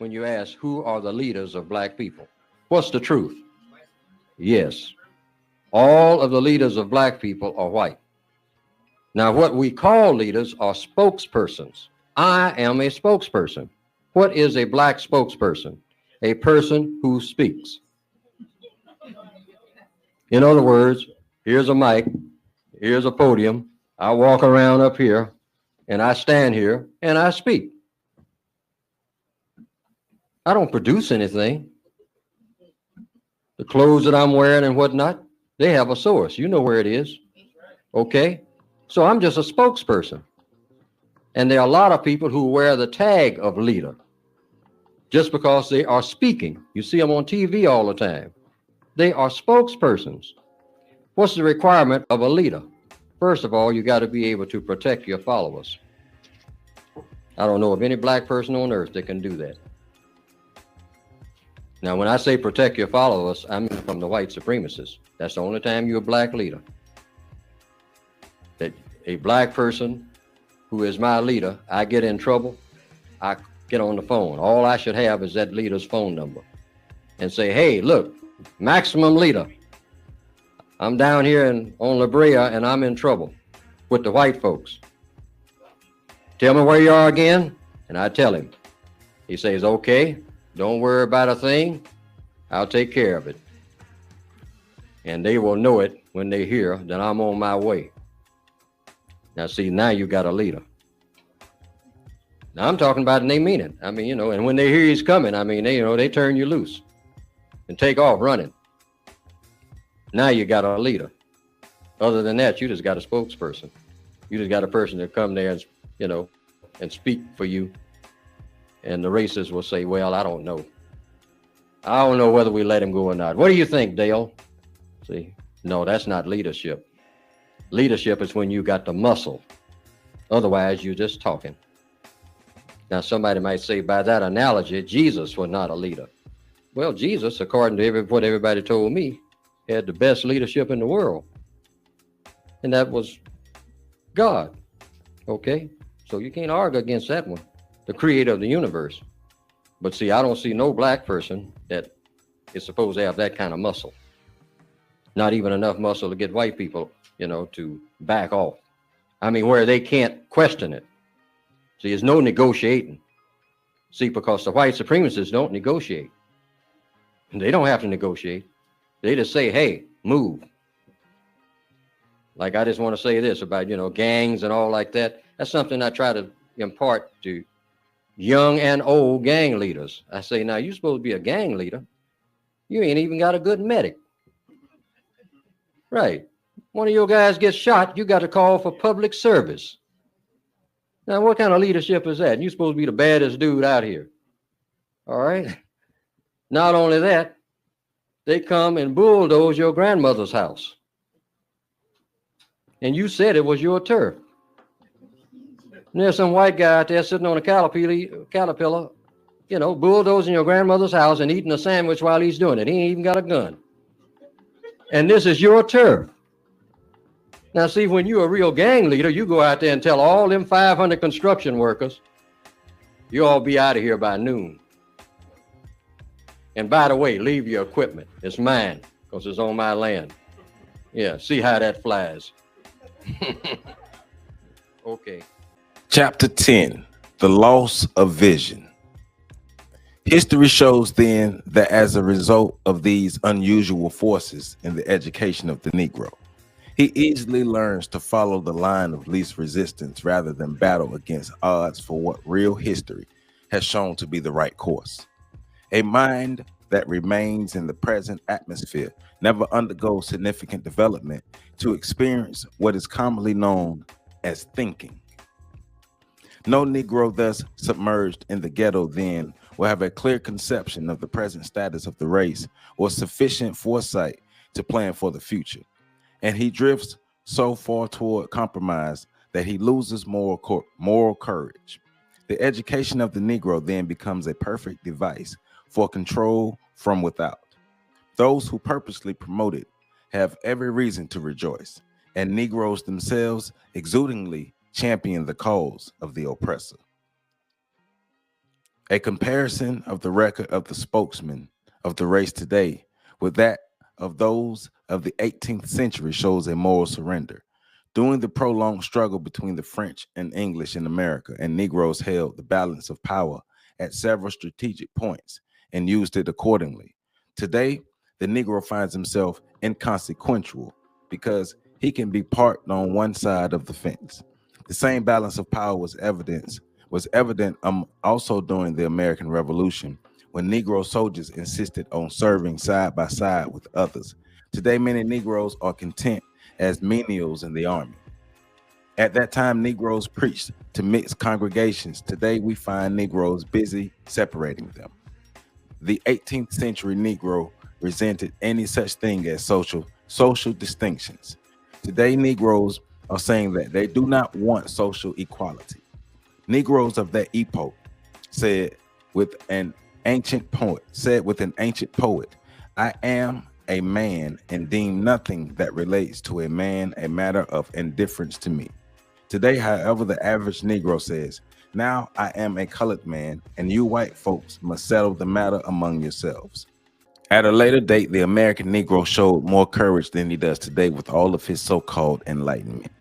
when you ask who are the leaders of black people. What's the truth? Yes, all of the leaders of black people are white. Now, what we call leaders are spokespersons. I am a spokesperson. What is a black spokesperson? A person who speaks. In other words, here's a mic, here's a podium. I walk around up here and I stand here and I speak. I don't produce anything. The clothes that I'm wearing and whatnot, they have a source. You know where it is. Okay? So I'm just a spokesperson. And there are a lot of people who wear the tag of leader just because they are speaking. You see them on TV all the time. They are spokespersons. What's the requirement of a leader? First of all, you got to be able to protect your followers. I don't know of any black person on earth that can do that. Now, when I say protect your followers, I mean from the white supremacists. That's the only time you're a black leader. That a black person who is my leader, I get in trouble, I get on the phone. All I should have is that leader's phone number and say, hey, look, maximum leader, I'm down here on La Brea and I'm in trouble with the white folks. Tell me where you are again, and I tell him. He says, okay, don't worry about a thing. I'll take care of it. And they will know it when they hear that I'm on my way. Now, see, now you got a leader. Now, I'm talking about it and they mean it. I mean, you know, and when they hear he's coming, I mean, they turn you loose and take off running. Now you got a leader. Other than that, you just got a spokesperson. You just got a person that come there and, you know, and speak for you. And the racists will say, well, I don't know. I don't know whether we let him go or not. What do you think, Dale? See, no, that's not leadership. Leadership is when you got the muscle. Otherwise, you're just talking. Now, somebody might say, by that analogy, Jesus was not a leader. Well, Jesus, according to what everybody told me, had the best leadership in the world. And that was God. Okay? So you can't argue against that one. The creator of the universe. But see, I don't see no black person that is supposed to have that kind of muscle. Not even enough muscle to get white people, you know, to back off. I mean, where they can't question it. See, there's no negotiating. See, because the white supremacists don't negotiate. They don't have to negotiate. They just say, hey, move. Like, I just want to say this about, you know, gangs and all like that. That's something I try to impart to young and old gang leaders. I say, now, you're supposed to be a gang leader. You ain't even got a good medic. Right. One of your guys gets shot, you got to call for public service. Now, what kind of leadership is that? You're supposed to be the baddest dude out here. All right. Not only that, they come and bulldoze your grandmother's house. And you said it was your turf. And there's some white guy out there sitting on a caterpillar, you know, bulldozing your grandmother's house and eating a sandwich while he's doing it. He ain't even got a gun. And this is your turf. Now, see, when you're a real gang leader, you go out there and tell all them 500 construction workers, you all be out of here by noon. And by the way, leave your equipment. It's mine because it's on my land. Yeah, see how that flies. Okay. Chapter 10, The Loss of Vision. History shows then that as a result of these unusual forces in the education of the Negro, he easily learns to follow the line of least resistance rather than battle against odds for what real history has shown to be the right course. A mind that remains in the present atmosphere never undergoes significant development to experience what is commonly known as thinking. No Negro thus submerged in the ghetto then will have a clear conception of the present status of the race or sufficient foresight to plan for the future. And he drifts so far toward compromise that he loses moral courage. The education of the Negro then becomes a perfect device for control from without. Those who purposely promote it have every reason to rejoice, and Negroes themselves exudingly champion the cause of the oppressor. A comparison of the record of the spokesman of the race today with that of those of the 18th century shows a moral surrender. During the prolonged struggle between the French and English in America, and Negroes held the balance of power at several strategic points and used it accordingly. Today, the Negro finds himself inconsequential because he can be parked on one side of the fence. The same balance of power was evident also during the American Revolution, when Negro soldiers insisted on serving side by side with others. Today, many Negroes are content as menials in the army. At that time, Negroes preached to mixed congregations. Today, we find Negroes busy separating them. The 18th century Negro resented any such thing as social distinctions. Today, Negroes are saying that they do not want social equality. Negroes of that epoch said with an ancient poet, I am a man and deem nothing that relates to a man a matter of indifference to me. Today, however, the average Negro says, now I am a colored man and you white folks must settle the matter among yourselves. At a later date, the American Negro showed more courage than he does today with all of his so-called enlightenment.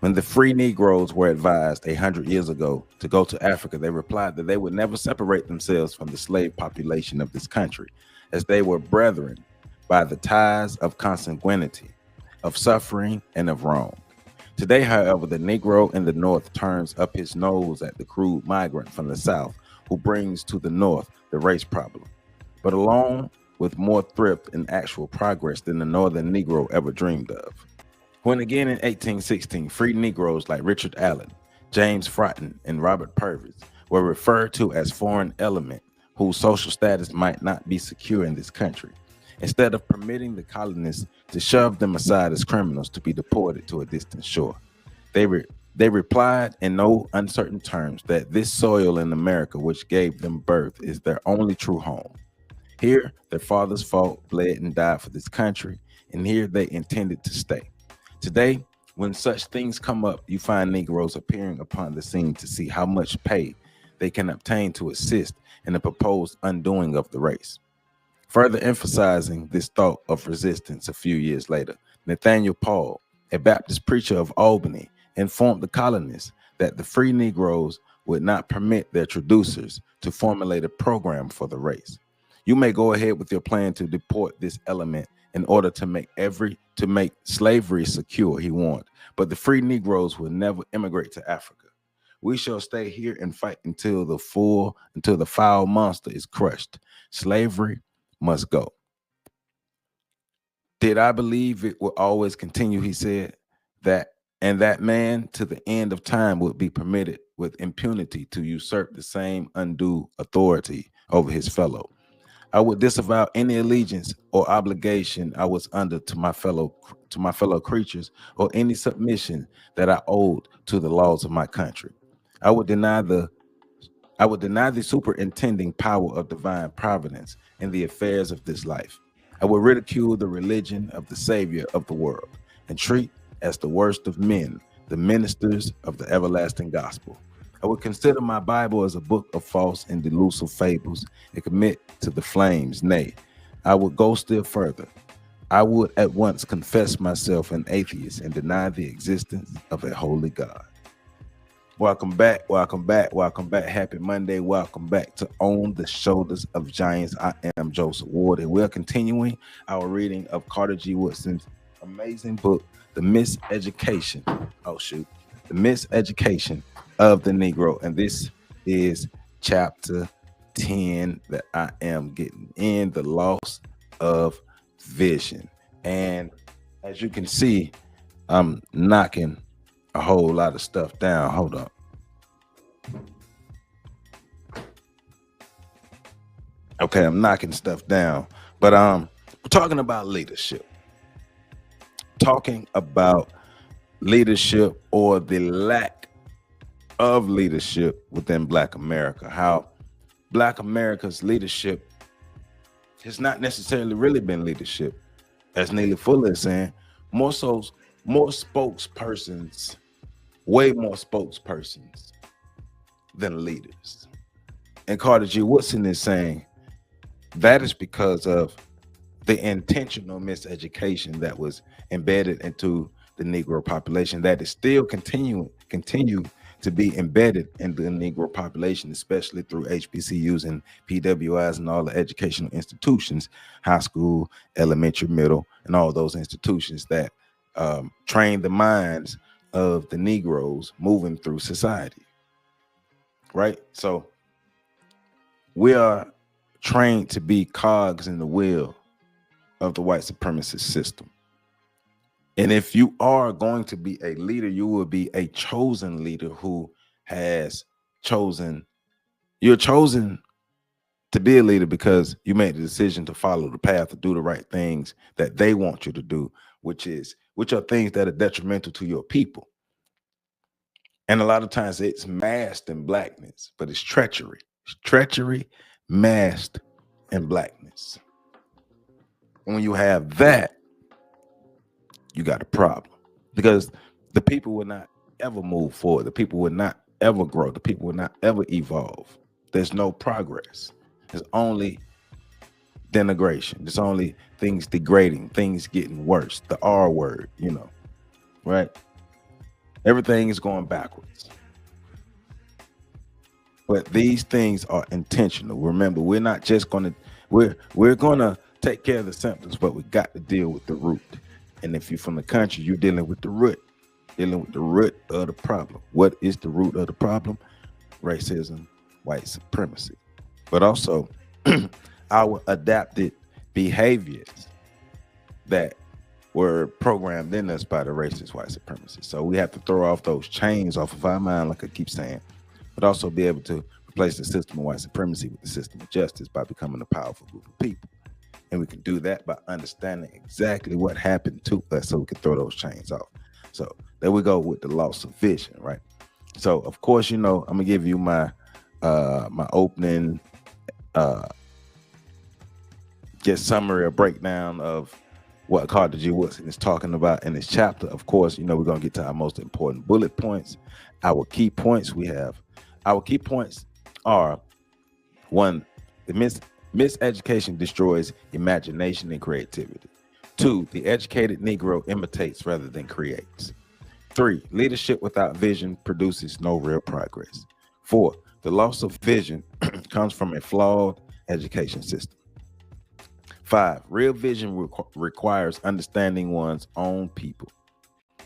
When the free Negroes were advised 100 years ago to go to Africa, they replied that they would never separate themselves from the slave population of this country, as they were brethren by the ties of consanguinity, of suffering, and of wrong. Today, however, the Negro in the North turns up his nose at the crude migrant from the South who brings to the North the race problem, but along with more thrift and actual progress than the Northern Negro ever dreamed of. When again in 1816, free Negroes like Richard Allen, James Fratton, and Robert Purvis were referred to as foreign element whose social status might not be secure in this country. Instead of permitting the colonists to shove them aside as criminals to be deported to a distant shore, they replied in no uncertain terms that this soil in America which gave them birth is their only true home. Here, their fathers fought, bled, and died for this country, and here they intended to stay. Today, when such things come up, you find Negroes appearing upon the scene to see how much pay they can obtain to assist in the proposed undoing of the race. Further emphasizing this thought of resistance a few years later, Nathaniel Paul, a Baptist preacher of Albany, informed the colonists that the free Negroes would not permit their traducers to formulate a program for the race. You may go ahead with your plan to deport this element in order to make slavery secure, he warned, but the free Negroes will never immigrate to Africa. We shall stay here and fight until the foul monster is crushed. Slavery must go. Did I believe it would always continue? He said that man to the end of time would be permitted with impunity to usurp the same undue authority over his fellow. I would disavow any allegiance or obligation I was under to my fellow creatures, or any submission that I owed to the laws of my country. I would deny the superintending power of divine providence in the affairs of this life. I would ridicule the religion of the Savior of the world and treat as the worst of men the ministers of the everlasting gospel. I would consider my Bible as a book of false and delusive fables and commit to the flames. Nay, I would go still further. I would at once confess myself an atheist and deny the existence of a holy God. Welcome back, welcome back, welcome back. Happy Monday. Welcome back to On the Shoulders of Giants. I am Joseph Ward, and we're continuing our reading of Carter G. Woodson's amazing book, The Miseducation. The Miseducation of the Negro. And this is chapter 10 that I am getting in, the loss of vision. And as you can see, I'm knocking a whole lot of stuff down. Hold up. Okay, I'm knocking stuff down. But we're talking about leadership. Talking about leadership, or the lack of leadership within Black America. How Black America's leadership has not necessarily really been leadership. As Neely Fuller is saying, more spokespersons, way more spokespersons than leaders. And Carter G. Woodson is saying that is because of the intentional miseducation that was embedded into the Negro population, that is still continue to be embedded in the Negro population, especially through HBCUs and PWIs and all the educational institutions, high school, elementary, middle, and all those institutions that train the minds of the Negroes moving through society, right? So we are trained to be cogs in the wheel of the white supremacist system. And if you are going to be a leader, you will be a chosen leader who has chosen, you're chosen to be a leader because you made the decision to follow the path, to do the right things that they want you to do, which are things that are detrimental to your people. And a lot of times it's masked in blackness, but it's treachery. It's treachery masked in blackness. And when you have that, you got a problem, because the people will not ever move forward. The people will not ever grow. The people will not ever evolve. There's no progress. There's only denigration. There's only things degrading, things getting worse. The R word, you know, right? Everything is going backwards. But these things are intentional. Remember, we're not just going to, we're going to take care of the symptoms, but we got to deal with the root. And if you're from the country, you're dealing with the root of the problem. What is the root of the problem? Racism, white supremacy, but also our adapted behaviors that were programmed in us by the racist white supremacy. So we have to throw off those chains off of our mind, like I keep saying, but also be able to replace the system of white supremacy with the system of justice by becoming a powerful group of people. And we can do that by understanding exactly what happened to us so we can throw those chains off. So there we go with the loss of vision, right? So of course, you know, I'm gonna give you my my opening summary or breakdown of what Carter G. Woodson is talking about in this chapter. Of course, you know, we're gonna get to our most important bullet points, our key points. Our key points are: 1, the miseducation destroys imagination and creativity. 2, the educated Negro imitates rather than creates. 3, leadership without vision produces no real progress. 4, the loss of vision comes from a flawed education system. 5, real vision requires understanding one's own people.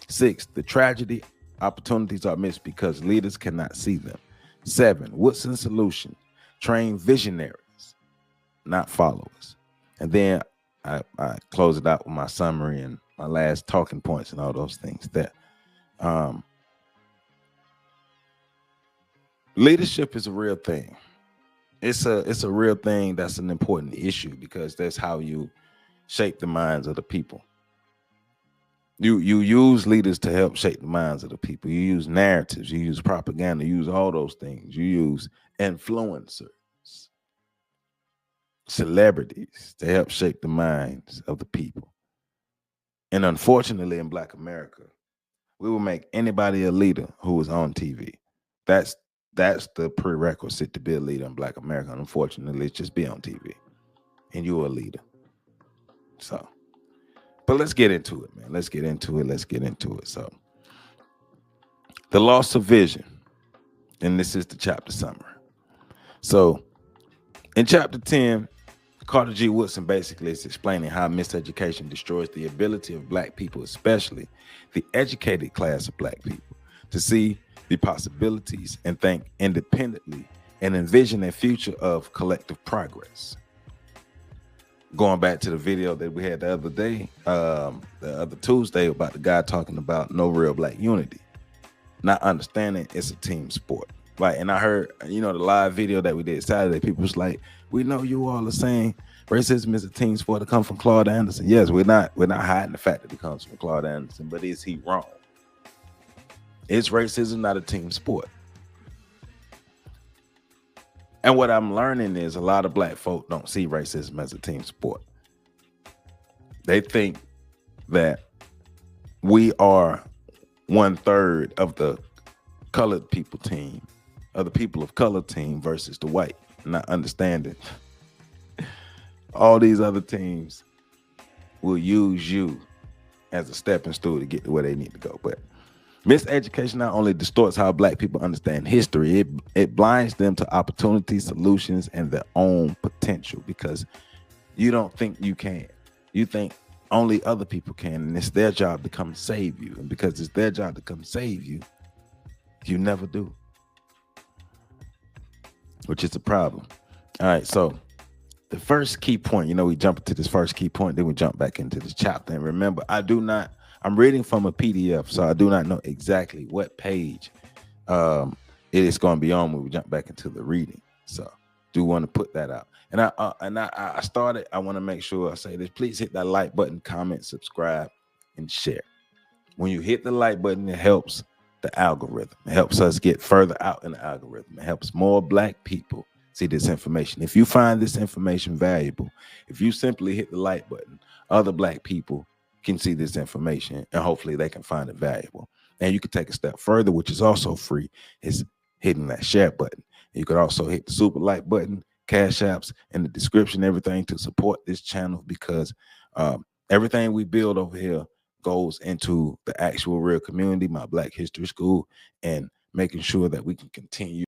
6, the tragedy opportunities are missed because leaders cannot see them. 7, Woodson's solution: train visionaries, not followers. And then I close it out with my summary and my last talking points and all those things. That leadership is a real thing. It's a real thing. That's an important issue because that's how you shape the minds of the people. You use leaders to help shape the minds of the people. You use narratives, you use propaganda, you use all those things. You use influencers, celebrities to help shape the minds of the people. And unfortunately, in Black America, we will make anybody a leader who is on TV. That's the prerequisite to be a leader in Black America. And unfortunately, it's just be on TV and you're a leader. So, but let's get into it, man. Let's get into it. So, the loss of vision. And this is the chapter summary. So, in chapter 10, Carter G. Woodson basically is explaining how miseducation destroys the ability of Black people, especially the educated class of Black people, to see the possibilities and think independently and envision a future of collective progress. Going back to the video that we had the other day, the other Tuesday, about the guy talking about no real Black unity, not understanding it's a team sport. Right. And I heard, you know, the live video that we did Saturday, people was like, we know you all are saying racism is a team sport to come from Claude Anderson. Yes, we're not hiding the fact that it comes from Claude Anderson, but is he wrong? Is racism not a team sport? And what I'm learning is a lot of Black folk don't see racism as a team sport. They think that we are 1/3 of the colored people team, of the people of color team versus the white not understanding all these other teams will use you as a stepping stool to get to where they need to go. But miseducation not only distorts how Black people understand history, it blinds them to opportunities, solutions, and their own potential, because you don't think you can. You think only other people can, and it's their job to come save you. And because it's their job to come save you, you never do, which is a problem. All right, so the first key point, we jump into this first key point, then we jump back into this chapter. And remember, I'm reading from a PDF, so I do not know exactly what page it is going to be on when we jump back into the reading. So do want to put that out. And I started, I want to make sure I say this. Please hit that like button, comment, subscribe, and share. When you hit the like button, it helps the algorithm. It helps us get further out in the algorithm. It helps more Black people see this information. If you find this information valuable, if you simply hit the like button, other Black people can see this information, and hopefully they can find it valuable. And you can take a step further, which is also free, is hitting that share button. You could also hit the super like button, cash apps in the description, everything to support this channel, because everything we build over here goes into the actual real community, my Black History School, and making sure that we can continue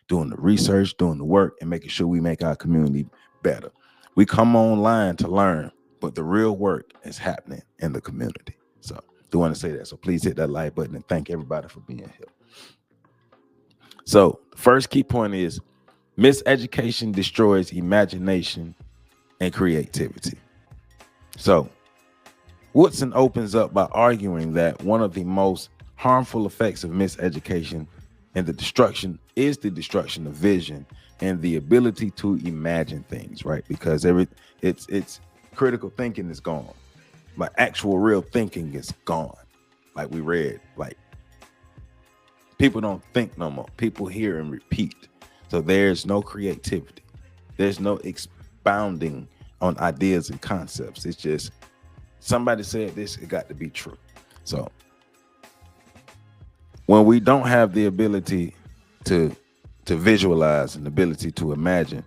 doing the research, doing the work, and making sure we make our community better. We come online to learn, but the real work is happening in the community. So do want to say that. So please hit that like button, and thank everybody for being here. So the first key point is miseducation destroys imagination and creativity. So Woodson opens up by arguing that one of the most harmful effects of miseducation and the destruction of vision and the ability to imagine things, right? Because it's critical thinking is gone. Like actual real thinking is gone. Like we read, like people don't think no more. People hear and repeat. So there's no creativity. There's no expounding on ideas and concepts. It's just somebody said this, it got to be true. So when we don't have the ability to visualize and the ability to imagine,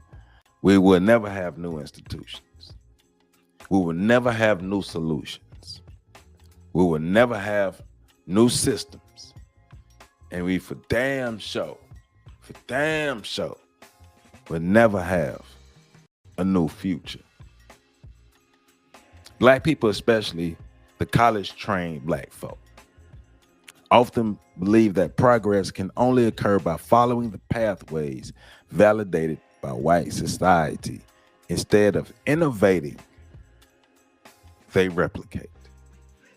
we will never have new institutions. We will never have new solutions. We will never have new systems. And we for damn sure will never have a new future. Black people, especially the college-trained Black folk, often believe that progress can only occur by following the pathways validated by white society. Instead of innovating, they replicate,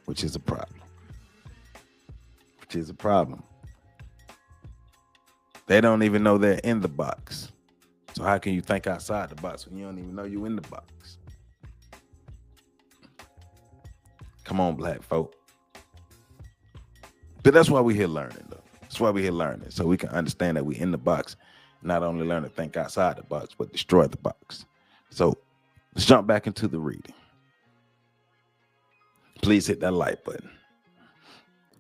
which is a problem. They don't even know they're in the box. So how can you think outside the box when you don't even know you're in the box? Come on, Black folk. But that's why we're here learning, though. That's why we're here learning, so we can understand that we're in the box, not only learn to think outside the box, but destroy the box. So let's jump back into the reading. Please hit that like button.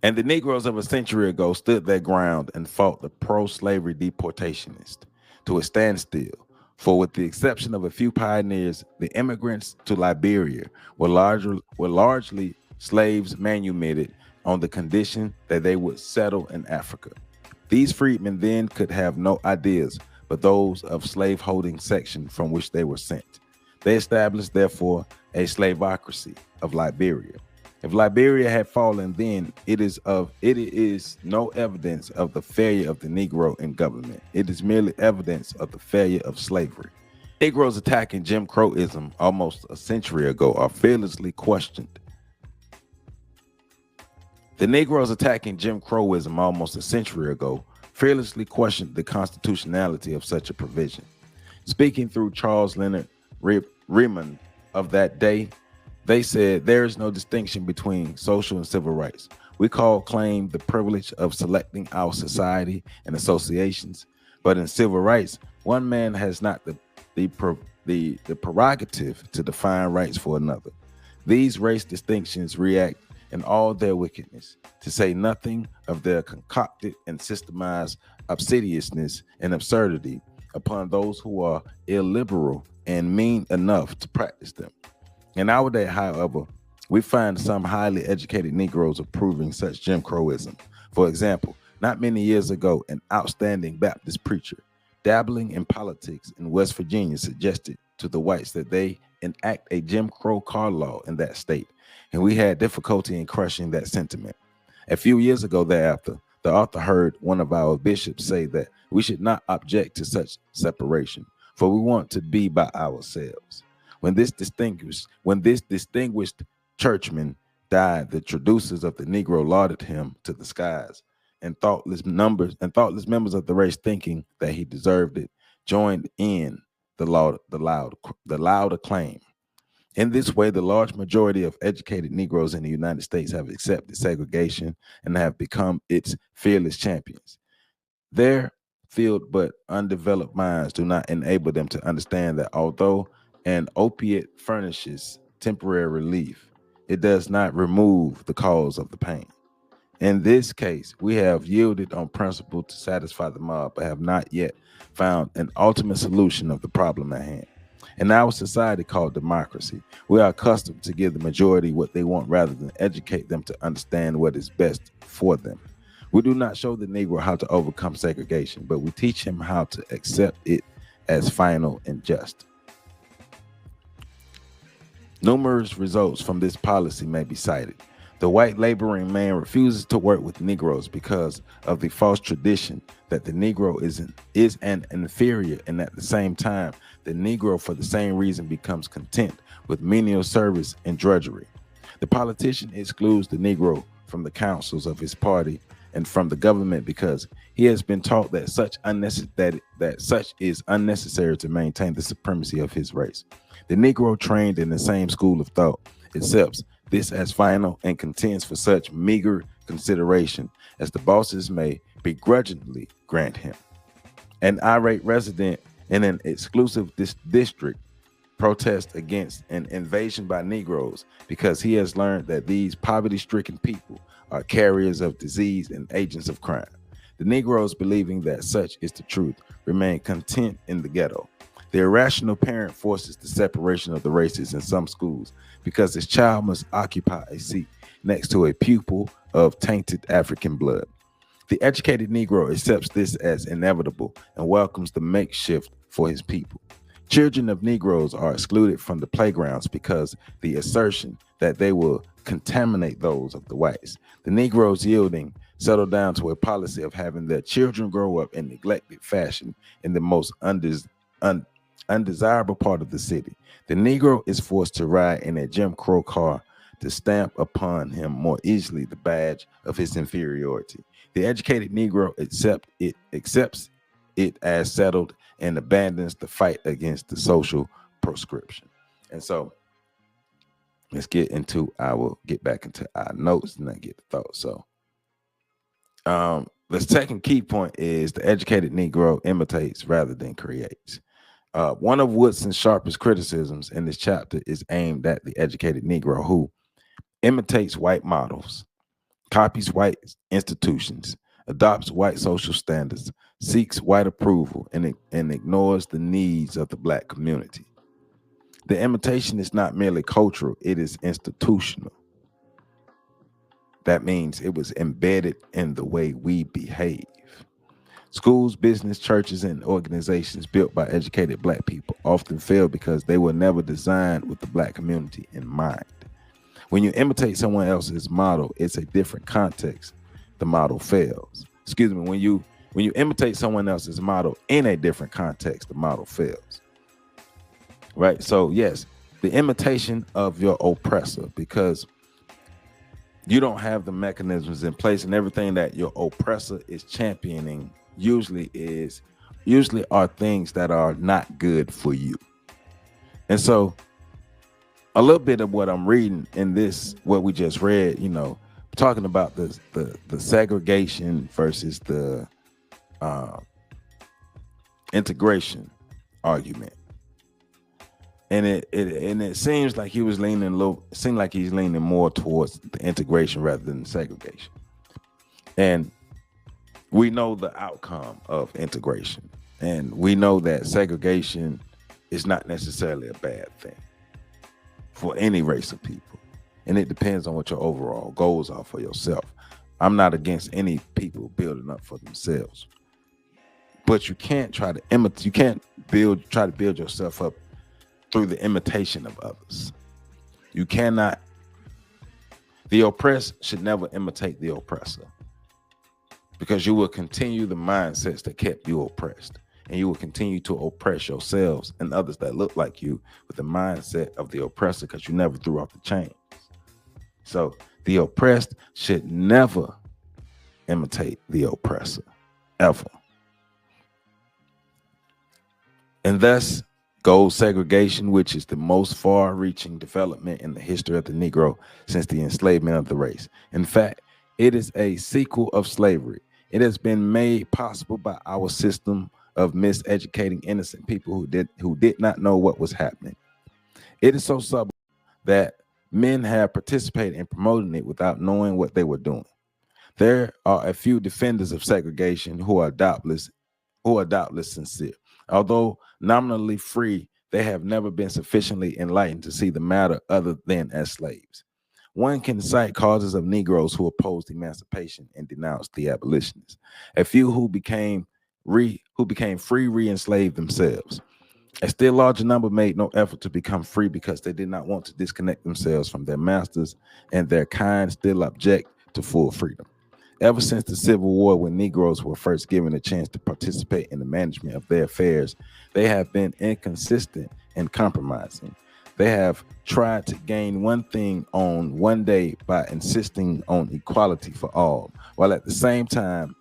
And the Negroes of a century ago stood their ground and fought the pro-slavery deportationists to a standstill. For with the exception of a few pioneers, the immigrants to Liberia were largely slaves manumitted on the condition that they would settle in Africa. These freedmen then could have no ideas but those of slaveholding section from which they were sent. They established, therefore, a slavocracy of Liberia. If Liberia had fallen, then it is no evidence of the failure of the Negro in government. It is merely evidence of the failure of slavery. Negroes attacking Jim Crowism almost a century ago are fearlessly questioned. The Negroes attacking Jim Crowism almost a century ago fearlessly questioned the constitutionality of such a provision. Speaking through Charles Leonard Raymond of that day, they said there is no distinction between social and civil rights. We claim the privilege of selecting our society and associations, but in civil rights, one man has not the prerogative to define rights for another. These race distinctions react in all their wickedness, to say nothing of their concocted and systemized obsidiousness and absurdity, upon those who are illiberal and mean enough to practice them. In our day, however, we find some highly educated Negroes approving such Jim Crowism. For example, not many years ago, an outstanding Baptist preacher dabbling in politics in West Virginia suggested to the whites that they enact a Jim Crow car law in that state, and we had difficulty in crushing that sentiment. A few years ago thereafter, the author heard one of our bishops say that we should not object to such separation, for we want to be by ourselves. When this distinguished churchman died, the traducers of the Negro lauded him to the skies, and thoughtless members of the race, thinking that he deserved it, joined in the loud acclaim. In this way, the large majority of educated Negroes in the United States have accepted segregation and have become its fearless champions. Their filled but undeveloped minds do not enable them to understand that although an opiate furnishes temporary relief, it does not remove the cause of the pain. In this case, we have yielded on principle to satisfy the mob, but have not yet found an ultimate solution of the problem at hand. In our society called democracy, we are accustomed to give the majority what they want rather than educate them to understand what is best for them. We do not show the Negro how to overcome segregation, but we teach him how to accept it as final and just. Numerous results from this policy may be cited. The white laboring man refuses to work with Negroes because of the false tradition that the Negro is an inferior, and at the same time, the Negro for the same reason becomes content with menial service and drudgery. The politician excludes the Negro from the councils of his party and from the government because he has been taught that such is unnecessary to maintain the supremacy of his race. The Negro, trained in the same school of thought, accepts this as final and contends for such meager consideration as the bosses may begrudgingly grant him. An irate resident in an exclusive district protests against an invasion by Negroes because he has learned that these poverty-stricken people are carriers of disease and agents of crime. The Negroes, believing that such is the truth, remain content in the ghetto. The irrational parent forces the separation of the races in some schools because his child must occupy a seat next to a pupil of tainted African blood. The educated Negro accepts this as inevitable and welcomes the makeshift for his people. Children of Negroes are excluded from the playgrounds because the assertion that they will contaminate those of the whites. The Negroes, yielding, settle down to a policy of having their children grow up in neglected fashion in the most undesirable part of the city. The Negro is forced to ride in a Jim Crow car to stamp upon him more easily the badge of his inferiority. The educated Negro accepts it as settled and abandons the fight against the social proscription. And so let's get back into our notes and then get the thoughts. So the second key point is the educated Negro imitates rather than creates. One of Woodson's sharpest criticisms in this chapter is aimed at the educated Negro who imitates white models, copies white institutions, adopts white social standards, seeks white approval, and ignores the needs of the Black community. The imitation is not merely cultural, it is institutional. That means it was embedded in the way we behave. Schools, business, churches, and organizations built by educated Black people often fail because they were never designed with the Black community in mind. When you imitate someone else's model, it's a different context. The model fails. When you imitate someone else's model in a different context, the model fails. Right? So yes, the imitation of your oppressor, because you don't have the mechanisms in place, and everything that your oppressor is championing usually are things that are not good for you. And so a little bit of what I'm reading in this, what we just read, talking about the segregation versus the integration argument. And it seems like he's leaning more towards the integration rather than the segregation. And we know the outcome of integration. And we know that segregation is not necessarily a bad thing for any race of people. And it depends on what your overall goals are for yourself. I'm not against any people building up for themselves. But you can't try to imitate, you can't try to build yourself up through the imitation of others. You cannot. The oppressed should never imitate the oppressor, because you will continue the mindsets that kept you oppressed, and you will continue to oppress yourselves and others that look like you with the mindset of the oppressor, because you never threw off the chains. So the oppressed should never imitate the oppressor, ever. And thus goes segregation, which is the most far-reaching development in the history of the Negro since the enslavement of the race. In fact, it is a sequel of slavery. It has been made possible by our system of miseducating innocent people who did not know what was happening. It is so subtle that men have participated in promoting it without knowing what they were doing. There are a few defenders of segregation who are doubtless sincere. Although nominally free, they have never been sufficiently enlightened to see the matter other than as slaves. One can cite causes of Negroes who opposed emancipation and denounced the abolitionists. A few who became free re-enslaved themselves. A still larger number made no effort to become free because they did not want to disconnect themselves from their masters, and their kind still object to full freedom. Ever since the Civil War, when Negroes were first given a chance to participate in the management of their affairs, they have been inconsistent and compromising. They have tried to gain one thing on one day by insisting on equality for all, while at the same time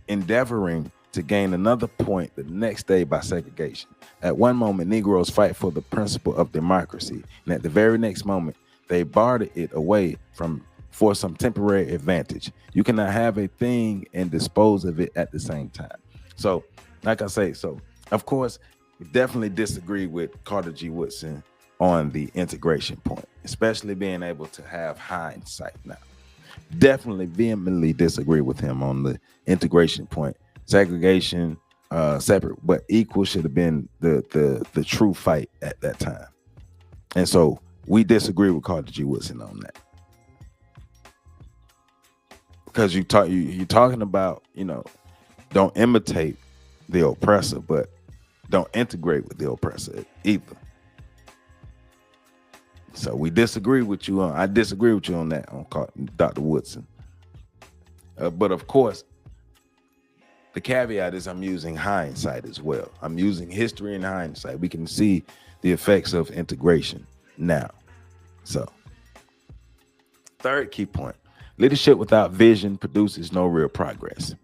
endeavoring to gain another point the next day by segregation. At one moment, Negroes fight for the principle of democracy, and at the very next moment, they barter it away for some temporary advantage. You cannot have a thing and dispose of it at the same time. So, like I say, of course, we definitely disagree with Carter G. Woodson on the integration point, especially being able to have hindsight now. Definitely vehemently disagree with him on the integration point. Segregation, separate but equal, should have been the true fight at that time. And so we disagree with Carter G. Woodson on that. Because you're talking about, don't imitate the oppressor, but don't integrate with the oppressor either. So we disagree with you I disagree with you on that, on Dr. Woodson. But of course, the caveat is I'm using hindsight as well. I'm using history and hindsight. We can see the effects of integration now. So, third key point. Leadership without vision produces no real progress.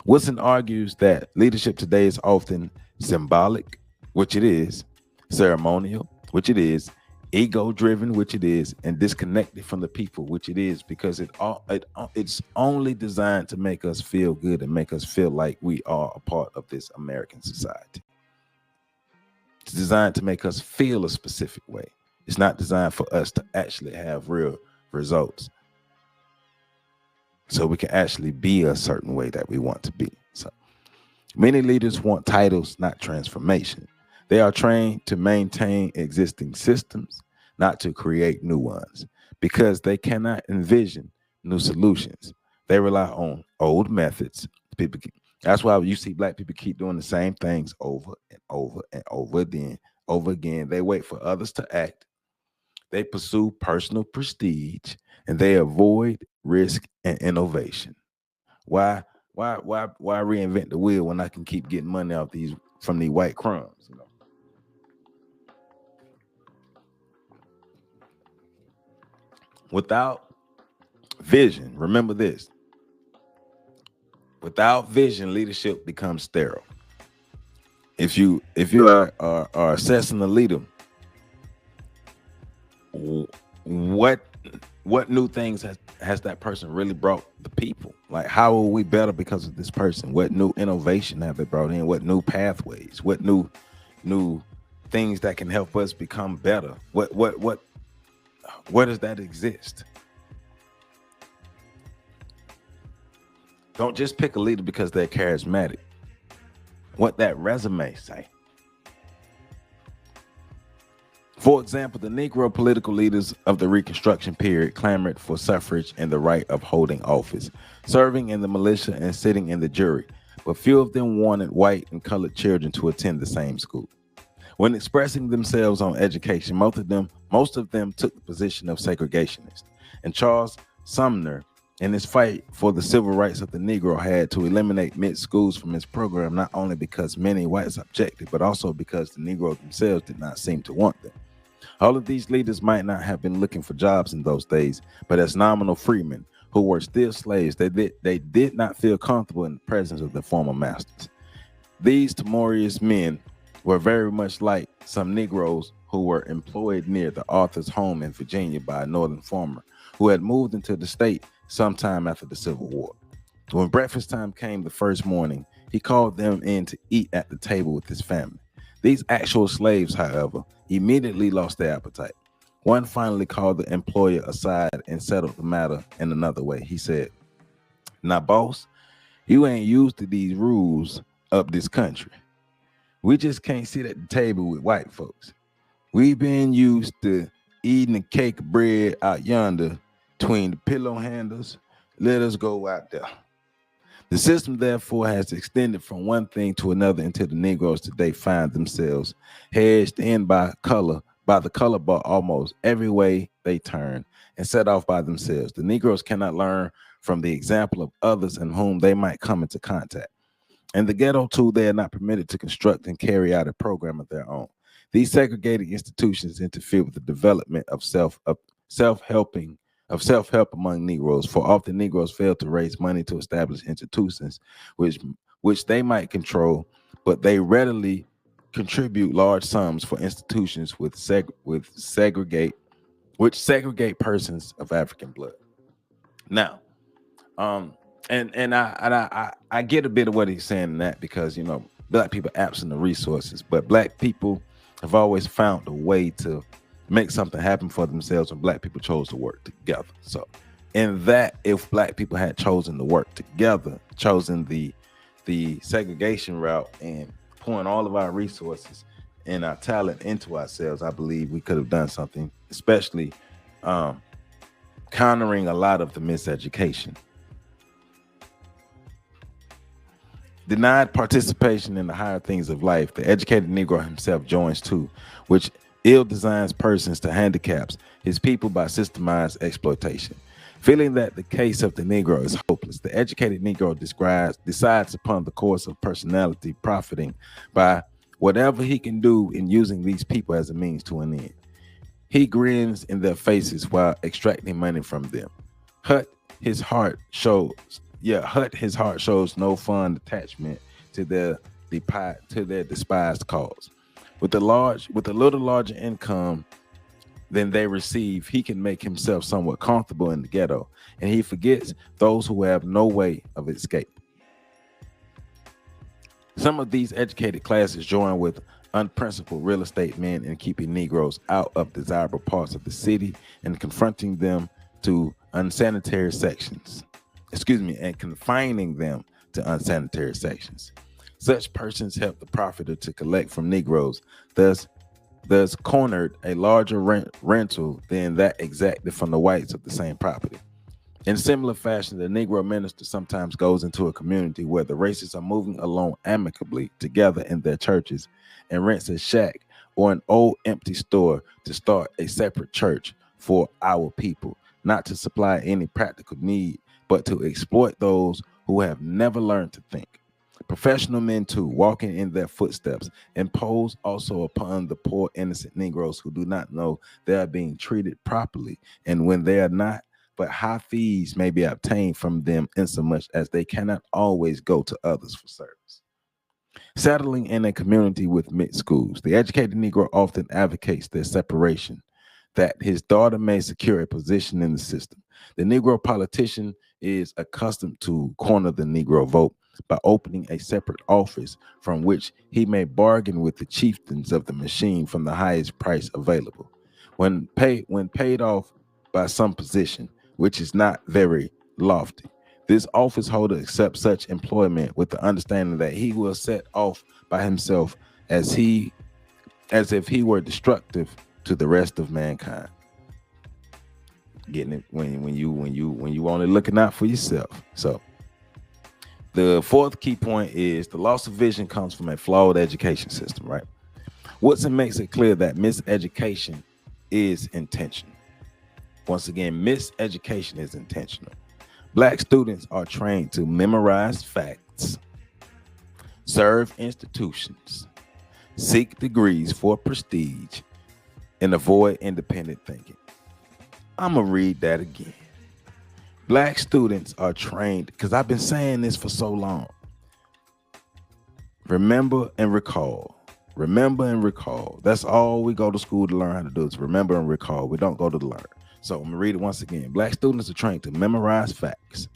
Woodson argues that leadership today is often symbolic, which it is, ceremonial, which it is, ego-driven, which it is, and disconnected from the people, which it is, because it's only designed to make us feel good and make us feel like we are a part of this American society. It's designed to make us feel a specific way. It's not designed for us to actually have real results, so we can actually be a certain way that we want to be. So many leaders want titles, not transformation. They are trained to maintain existing systems, not to create new ones, because they cannot envision new solutions. They rely on old methods. That's why you see black people keep doing the same things over and over and over again. They wait for others to act. They pursue personal prestige, and they avoid risk and innovation. Why reinvent the wheel when I can keep getting money out from these white crumbs? Without vision, remember this. Without vision, leadership becomes sterile. If you are assessing the leader, what new things has that person really brought the people? Like, how are we better because of this person? What new innovation have they brought in? What new pathways? What new things that can help us become better? Where does that exist? Don't just pick a leader because they're charismatic. what that resume say. For example, the Negro political leaders of the Reconstruction period clamored for suffrage and the right of holding office, serving in the militia and sitting in the jury, but few of them wanted white and colored children to attend the same school. When expressing themselves on education, most of them took the position of segregationists. And Charles Sumner, in his fight for the civil rights of the Negro, had to eliminate mixed schools from his program, not only because many whites objected, but also because the Negroes themselves did not seem to want them. All of these leaders might not have been looking for jobs in those days, but as nominal freemen who were still slaves, they did not feel comfortable in the presence of their former masters. These timorous men were very much like some Negroes who were employed near the author's home in Virginia by a northern farmer who had moved into the state sometime after the Civil War. When breakfast time came the first morning, he called them in to eat at the table with his family. These actual slaves, however, immediately lost their appetite. One finally called the employer aside and settled the matter in another way. He said, "Now, boss, you ain't used to these rules up this country. We just can't sit at the table with white folks. We've been used to eating the cake of bread out yonder between the pillow handles. Let us go out there." The system, therefore, has extended from one thing to another until the Negroes today find themselves hedged in by the color bar almost every way they turn and set off by themselves. The Negroes cannot learn from the example of others in whom they might come into contact. In the ghetto, too, they are not permitted to construct and carry out a program of their own. These segregated institutions interfere with the development of self-help among Negroes, for often Negroes fail to raise money to establish institutions which they might control, but they readily contribute large sums for institutions which segregate persons of African blood. Now, and I get a bit of what he's saying in that, because black people are absent of resources, but black people have always found a way to make something happen for themselves when black people chose to work together. So in that, if black people had chosen to work together, chosen the segregation route and pouring all of our resources and our talent into ourselves, I believe we could have done something, especially countering a lot of the miseducation. Denied participation in the higher things of life, the educated Negro himself joins too, which ill-designs persons to handicaps his people by systemized exploitation. Feeling that the case of the Negro is hopeless, the educated Negro decides upon the course of personality, profiting by whatever he can do in using these people as a means to an end. He grins in their faces while extracting money from them. His heart shows no fond attachment to their despised cause. With a little larger income than they receive, he can make himself somewhat comfortable in the ghetto, and he forgets those who have no way of escape. Some of these educated classes join with unprincipled real estate men in keeping Negroes out of desirable parts of the city and confronting them to unsanitary sections. And confining them to unsanitary sections. Such persons help the profiter to collect from Negroes, thus cornered a larger rental than that exacted from the whites of the same property. In similar fashion, the Negro minister sometimes goes into a community where the races are moving along amicably together in their churches and rents a shack or an old empty store to start a separate church for our people, not to supply any practical need, but to exploit those who have never learned to think. Professional men, too, walking in their footsteps, impose also upon the poor innocent Negroes who do not know they are being treated properly, and when they are not, but high fees may be obtained from them insomuch as they cannot always go to others for service. Settling in a community with mixed schools, the educated Negro often advocates their separation, that his daughter may secure a position in the system. The Negro politician is accustomed to corner the Negro vote by opening a separate office from which he may bargain with the chieftains of the machine from the highest price available. When paid off by some position, which is not very lofty, This office holder accepts such employment with the understanding that he will set off by himself as if he were destructive to the rest of mankind. Getting it when you only looking out for yourself. So the fourth key point is the loss of vision comes from a flawed education system, right? Woodson makes it clear that miseducation is intentional. Once again, miseducation is intentional. Black students are trained to memorize facts, serve institutions, seek degrees for prestige, and avoid independent thinking. I'm going to read that again. Black students are trained, because I've been saying this for so long. Remember and recall. Remember and recall. That's all we go to school to learn how to do is remember and recall. We don't go to learn. So I'm going to read it once again. Black students are trained to memorize facts,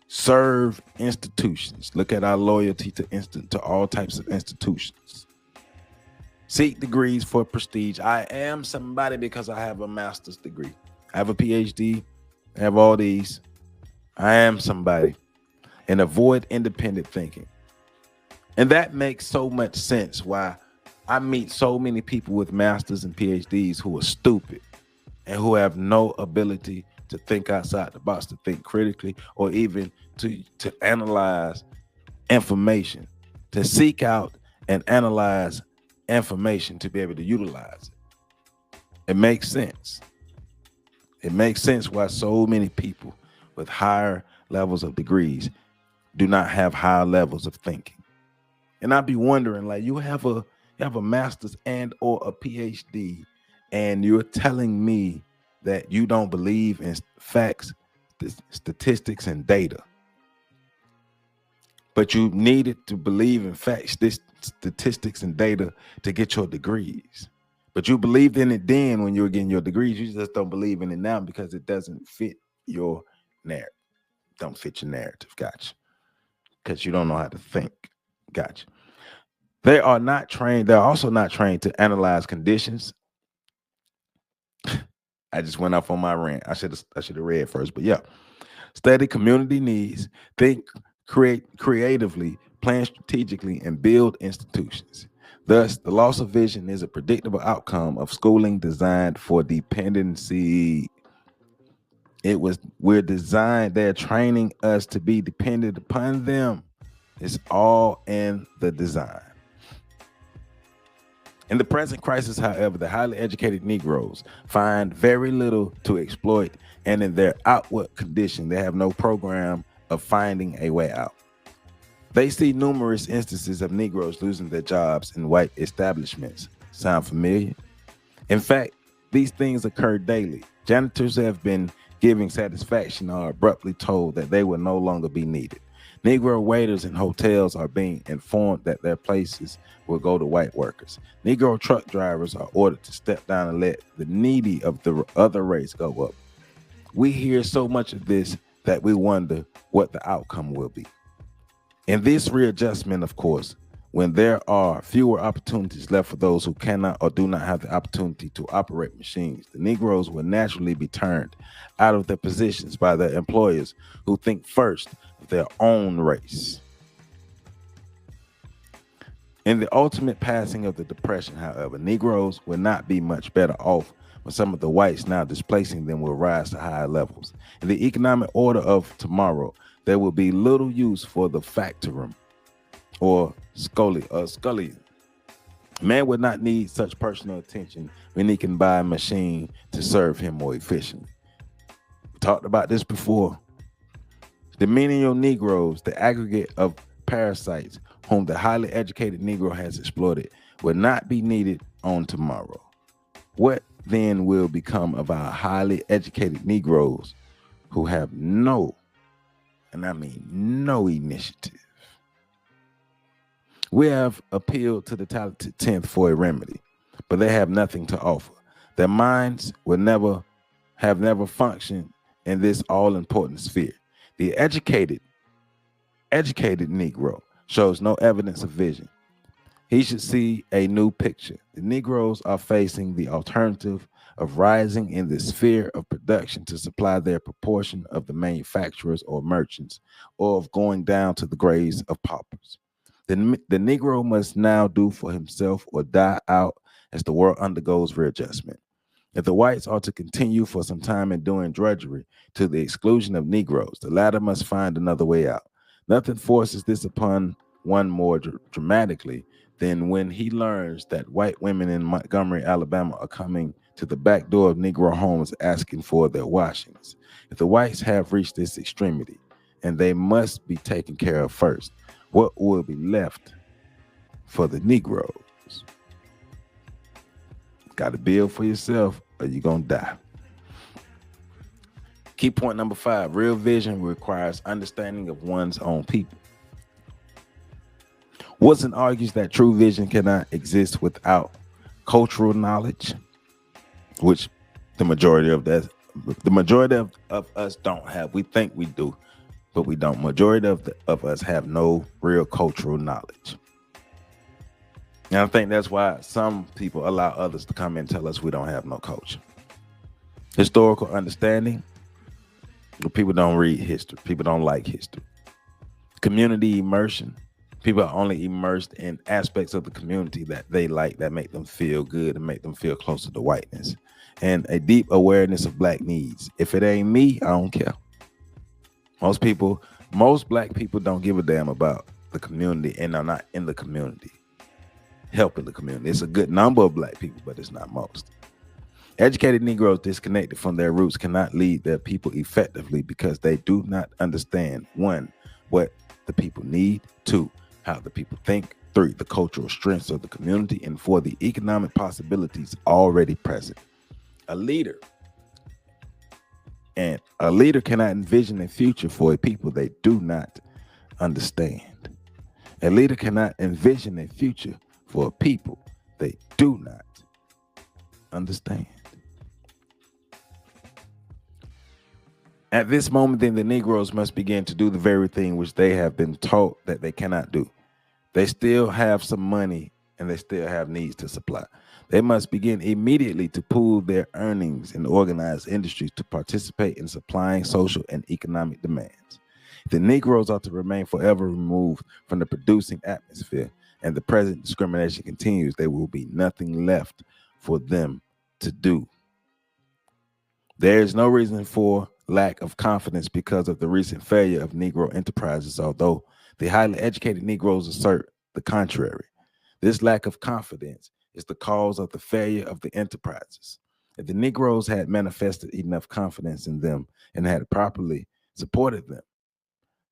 serve institutions. Look at our loyalty to all types of institutions. Seek degrees for prestige. I am somebody because I have a master's degree. I have a PhD. I have all these. I am somebody. And avoid independent thinking. And that makes so much sense why I meet so many people with masters and PhDs who are stupid and who have no ability to think outside the box, to think critically, or even to analyze information, to seek out and analyze information to be able to utilize it. It makes sense. It makes sense why so many people with higher levels of degrees do not have higher levels of thinking. And I'd be wondering, like, you have a master's and or a PhD, and you're telling me that you don't believe in facts, statistics, and data. But you needed to believe in facts, statistics, and data to get your degrees. But you believed in it then when you were getting your degrees. You just don't believe in it now because it doesn't fit your narrative. Don't fit your narrative. Gotcha. Because you don't know how to think. Gotcha. They are not trained. They're also not trained to analyze conditions. I just went off on my rant. I should have read first, but yeah. Study community needs, think creatively, plan strategically, and build institutions. Thus, the loss of vision is a predictable outcome of schooling designed for dependency. They're training us to be dependent upon them. It's all in the design. In the present crisis, however, the highly educated Negroes find very little to exploit, and in their outward condition, they have no program of finding a way out. They see numerous instances of Negroes losing their jobs in white establishments. Sound familiar? In fact, these things occur daily. Janitors have been giving satisfaction or abruptly told that they will no longer be needed. Negro waiters in hotels are being informed that their places will go to white workers. Negro truck drivers are ordered to step down and let the needy of the other race go up. We hear so much of this that we wonder what the outcome will be. In this readjustment, of course, when there are fewer opportunities left for those who cannot or do not have the opportunity to operate machines, the Negroes will naturally be turned out of their positions by their employers who think first of their own race. In the ultimate passing of the Depression, however, Negroes will not be much better off when some of the whites now displacing them will rise to higher levels. In the economic order of tomorrow, there will be little use for the factorum or scullion. Man would not need such personal attention when he can buy a machine to serve him more efficiently. We talked about this before. The menial Negroes, the aggregate of parasites whom the highly educated Negro has exploited, will not be needed on tomorrow. What then will become of our highly educated Negroes who have no, and I mean no, initiative? We have appealed to the talented 10th for a remedy, but they have nothing to offer. Their minds will have never functioned in this all-important sphere. The educated Negro shows no evidence of vision. He should see a new picture. The Negroes are facing the alternative of rising in the sphere of production to supply their proportion of the manufacturers or merchants, or of going down to the graves of paupers. The Negro must now do for himself or die out as the world undergoes readjustment. If the whites are to continue for some time in doing drudgery to the exclusion of Negroes, the latter must find another way out. Nothing forces this upon one more dramatically than when he learns that white women in Montgomery, Alabama are coming to the back door of Negro homes asking for their washings. If the whites have reached this extremity, and they must be taken care of first, what will be left for the Negroes? Got to build for yourself or you're going to die. Key point number 5, real vision requires understanding of one's own people. Woodson argues that true vision cannot exist without cultural knowledge, which the majority of us don't have. We think we do, but we don't. Majority of us have no real cultural knowledge. And I think that's why some people allow others to come and tell us we don't have no culture. Historical understanding, people don't read history. People don't like history. Community immersion, people are only immersed in aspects of the community that they like, that make them feel good and make them feel closer to whiteness. And a deep awareness of Black needs. If it ain't me, I don't care. Most Black people don't give a damn about the community and are not in the community, helping the community. It's a good number of Black people, but it's not most. Educated Negroes disconnected from their roots cannot lead their people effectively because they do not understand, 1, what the people need, 2, how the people think, 3, the cultural strengths of the community, and 4, the economic possibilities already present. A leader cannot envision a future for a people they do not understand. A leader cannot envision a future for a people they do not understand. At this moment, then, the Negroes must begin to do the very thing which they have been taught that they cannot do. They still have some money and they still have needs to supply. They must begin immediately to pool their earnings and organize industries to participate in supplying social and economic demands. If the Negroes are to remain forever removed from the producing atmosphere and the present discrimination continues, there will be nothing left for them to do. There is no reason for lack of confidence because of the recent failure of Negro enterprises, although the highly educated Negroes assert the contrary. This lack of confidence is the cause of the failure of the enterprises. If the Negroes had manifested enough confidence in them and had properly supported them,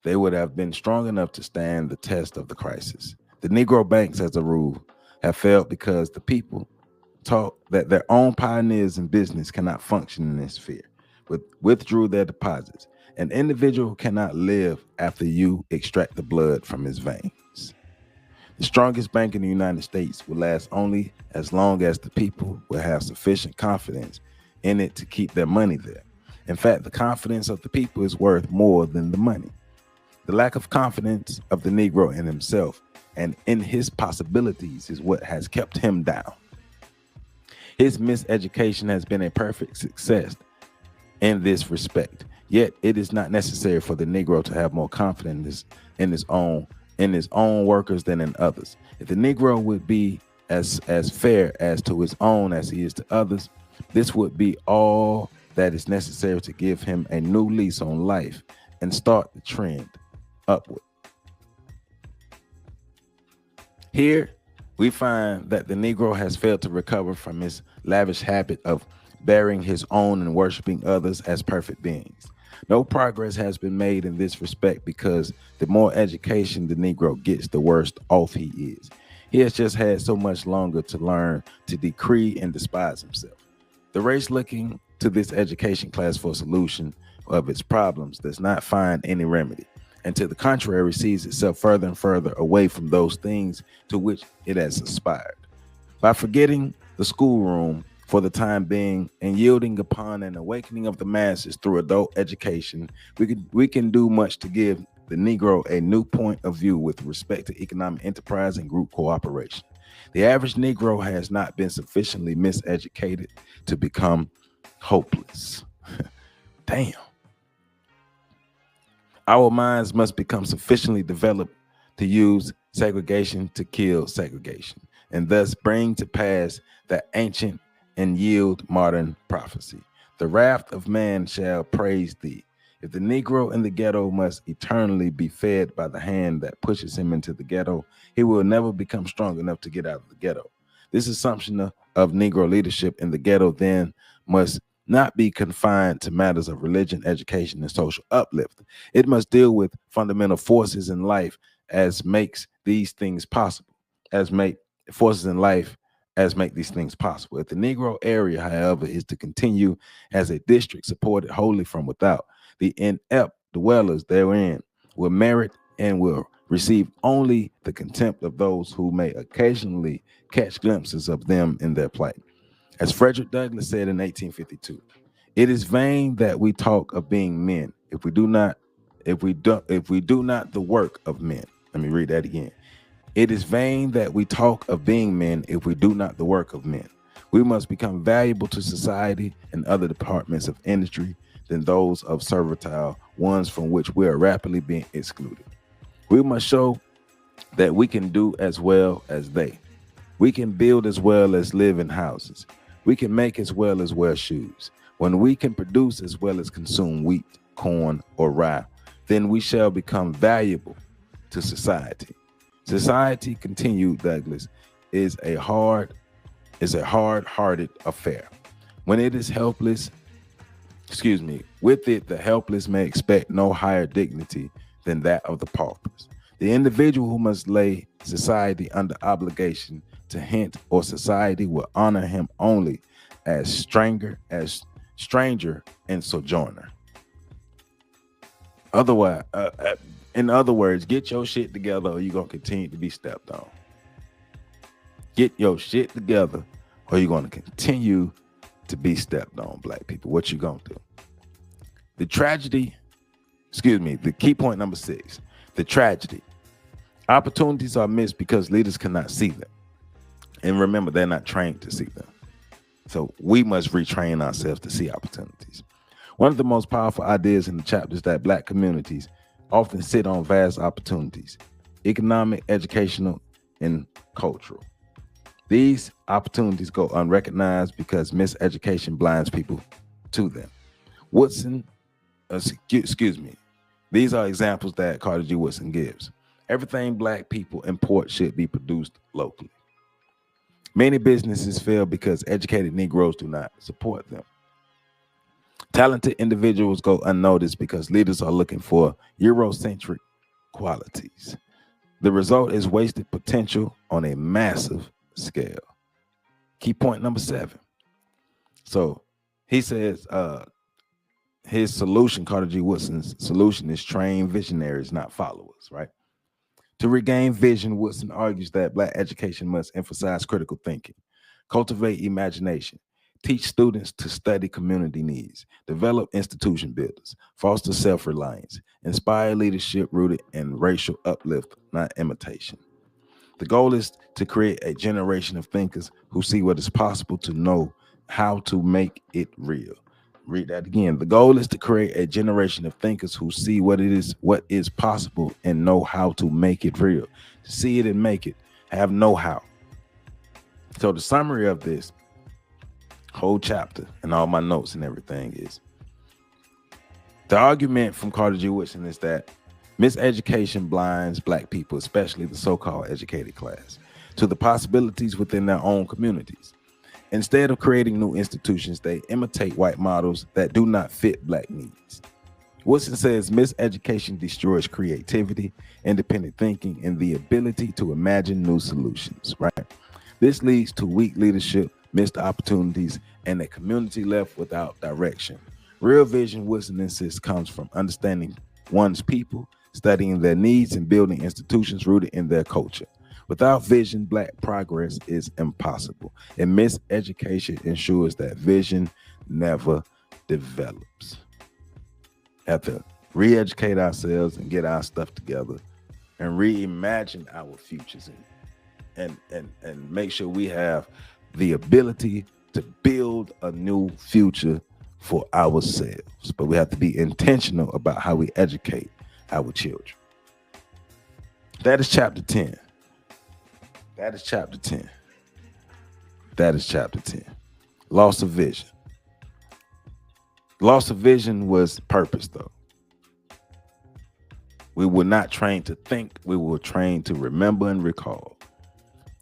they would have been strong enough to stand the test of the crisis. The Negro banks, as a rule, have failed because the people taught that their own pioneers in business cannot function in this sphere, withdrew their deposits. An individual cannot live after you extract the blood from his veins. The strongest bank in the United States will last only as long as the people will have sufficient confidence in it to keep their money there. In fact, the confidence of the people is worth more than the money. The lack of confidence of the Negro in himself and in his possibilities is what has kept him down. His miseducation has been a perfect success in this respect. Yet it is not necessary for the Negro to have more confidence in his own workers than in others. If the Negro would be as fair as to his own as he is to others, this would be all that is necessary to give him a new lease on life and start the trend upward. Here, we find that the Negro has failed to recover from his lavish habit of bearing his own and worshiping others as perfect beings. No progress has been made in this respect because the more education the Negro gets, the worse off he is. He has just had so much longer to learn to decree and despise himself. The race looking to this education class for a solution of its problems does not find any remedy, and to the contrary sees itself further and further away from those things to which it has aspired. By forgetting the schoolroom for the time being and yielding upon an awakening of the masses through adult education, we can do much to give the Negro a new point of view with respect to economic enterprise and group cooperation. The average Negro has not been sufficiently miseducated to become hopeless. Damn. Our minds must become sufficiently developed to use segregation to kill segregation, and thus bring to pass the ancient and yield modern prophecy. The wrath of man shall praise thee. If the Negro in the ghetto must eternally be fed by the hand that pushes him into the ghetto, he will never become strong enough to get out of the ghetto. This assumption of Negro leadership in the ghetto then must not be confined to matters of religion, education, and social uplift. It must deal with fundamental forces in life as makes these things possible, as make forces in life as make these things possible. If the Negro area, however, is to continue as a district supported wholly from without, the inept dwellers therein will merit and will receive only the contempt of those who may occasionally catch glimpses of them in their plight. As Frederick Douglass said in 1852, it is vain that we talk of being men if we do not the work of men. Let me read that again. It is vain that we talk of being men if we do not the work of men. We must become valuable to society and other departments of industry than those of servile ones from which we are rapidly being excluded. We must show that we can do as well as they. We can build as well as live in houses. We can make as well as wear shoes. When we can produce as well as consume wheat, corn, or rye, then we shall become valuable to society. Society, continued Douglas, is a hard-hearted affair. When it is helpless, with it, the helpless may expect no higher dignity than that of the paupers. The individual who must lay society under obligation to hint or society will honor him only as stranger and sojourner. Otherwise, in other words, get your shit together or you're going to continue to be stepped on. Get your shit together or you're going to continue to be stepped on, black people. What you going to do? The key point number 6, the tragedy. Opportunities are missed because leaders cannot see them. And remember, they're not trained to see them. So we must retrain ourselves to see opportunities. One of the most powerful ideas in the chapter is that black communities often sit on vast opportunities, economic, educational, and cultural. These opportunities go unrecognized because miseducation blinds people to them. These are examples that Carter G. Woodson gives. Everything black people import should be produced locally. Many businesses fail because educated Negroes do not support them. Talented individuals go unnoticed because leaders are looking for Eurocentric qualities. The result is wasted potential on a massive scale. Key point number 7. So he says his solution, Carter G. Woodson's solution, is train visionaries, not followers, right? To regain vision, Woodson argues that black education must emphasize critical thinking, cultivate imagination, teach students to study community needs, develop institution builders, foster self-reliance, inspire leadership rooted in racial uplift, not imitation. The goal is to create a generation of thinkers who see what is possible to know how to make it real. Read that again. The goal is to create a generation of thinkers who see what is possible and know how to make it real. To see it and make it, have know-how. So the summary of this whole chapter and all my notes and everything is, the argument from Carter G. Woodson is that miseducation blinds black people, especially the so-called educated class, to the possibilities within their own communities. Instead of creating new institutions, they imitate white models that do not fit black needs. Woodson says miseducation destroys creativity, independent thinking, and the ability to imagine new solutions, right? This leads to weak leadership, missed opportunities, and a community left without direction. Real vision, Woodson insists, comes from understanding one's people, studying their needs, and building institutions rooted in their culture. Without vision, black progress is impossible, and miseducation ensures that vision never develops. At the re-educate ourselves and get our stuff together and reimagine our futures and make sure we have the ability to build a new future for ourselves. But we have to be intentional about how we educate our children. That is chapter 10. That is chapter 10. That is chapter 10. Loss of vision. Loss of vision was purpose, though. We were not trained to think. We were trained to remember and recall.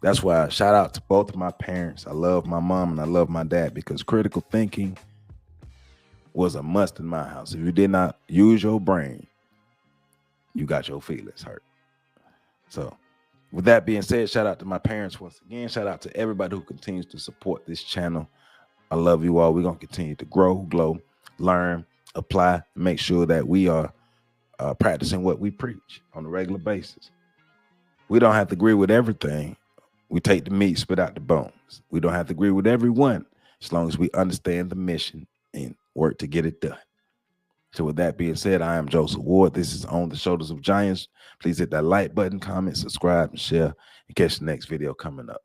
That's why I shout out to both of my parents. I love my mom and I love my dad, because critical thinking was a must in my house. If you did not use your brain, you got your feelings hurt. So with that being said, shout out to my parents once again. Shout out to everybody who continues to support this channel. I love you all. We're going to continue to grow, glow, learn, apply, and make sure that we are practicing what we preach on a regular basis. We don't have to agree with everything. We take the meat, spit out the bones. We don't have to agree with everyone, as long as we understand the mission and work to get it done. So with that being said, I am Joseph Ward. This is On the Shoulders of Giants. Please hit that like button, comment, subscribe, and share, and catch the next video coming up.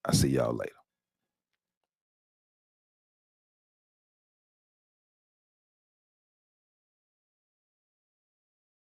I'll see y'all later.